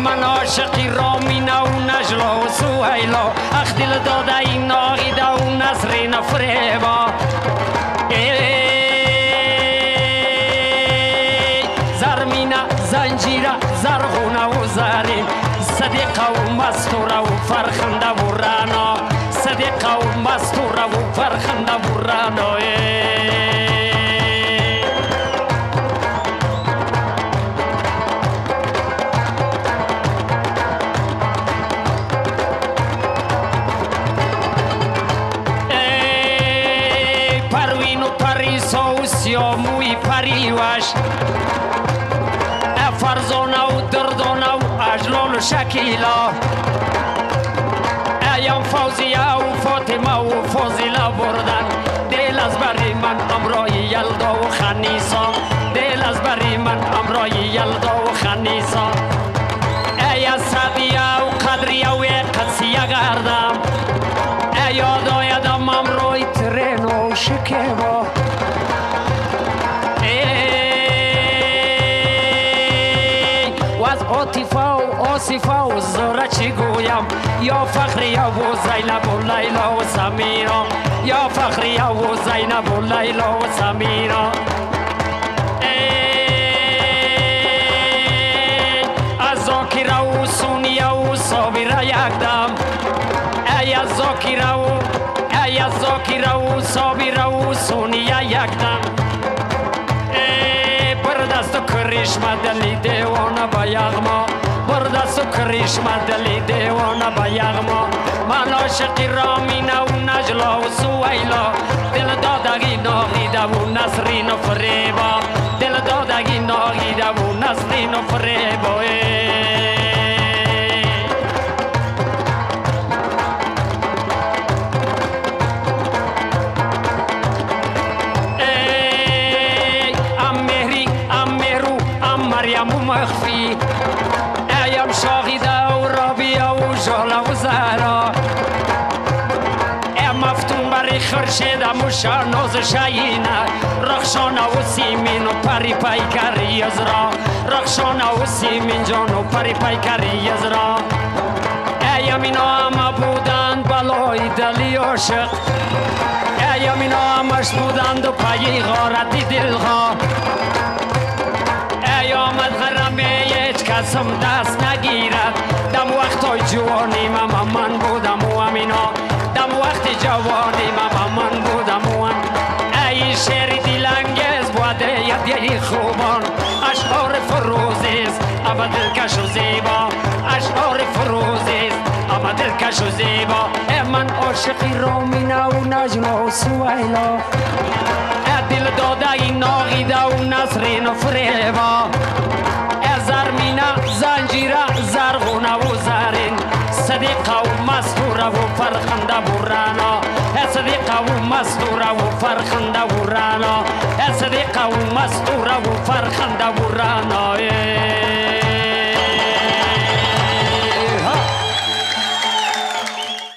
من عاشقی رامینه و نجلا و سویلا اخ دل داده این ناغیده و نسرین فریبا زرمینه زنجیره زرغونه و زرین صدیقه و مستوره و فرخنده و رانا صدیقه و مستوره و فرخنده و رانا یا موی پریوش فرزانه و دردانه و اجلال و شکیلا ایام فوزیه و فاطمه و فاضله بردن دل از بری من امرای یلدا و خنیسا دل از بری من امرای یلدا و خنیسا ای از سقیه و قدریه و قدسیه گردم ای یاد آیدم امرای ترین و شکیبا عاطفه و آصفه و زهره چی گویم یا فخریه و زینب و لیلا و سمیرا یا فخریه و زینب و لیلا و سمیرا از ذاکره و سونیه و صابره یکدم ای از ذاکره و صابره و سونیه یکدم بردست و کریشمه دلی دیوانه با یغما بردست و کریشمه دلی دیوانه با یغما من عاشقی رامینه و نجلا و سویلا دل دادگی ناغیده و نسرین و فریبا دل دادگی ناغیده و نسرین و فریبا مخفی ایم شاهیده و رابیه و جاله و زهرا ام مفتون بری خرشیدم و شانوز شاینه رخشانه و سیمین و پری پیکری ازرا رخشانه و سیمین جان و پری پیکری ازرا ایم اینا همه بودند بلای دلی عاشق ایم اینا همش بودند و پایی غارتی دلها آمد غرمه هیچ کسم دست نگیرد دم وقتای جوانی من بودم و امینا دم وقت جوانی من بودم و ای شعر دلانگیز بوده یدی خوبان اشعار فروزیست اما دلکش و زیبا اشعار فروزیست اما دلکش و زیبا من عاشقی رامینه و نجلا و سویلا دل داده این ناغیده و نسرین و فریبا زرمینه زنجیره زرغونه و زرین صدیقه و مستوره و فرخنده و رانا صدیقه و مستوره و فرخنده و رانا صدیقه و مستوره و فرخنده و رانا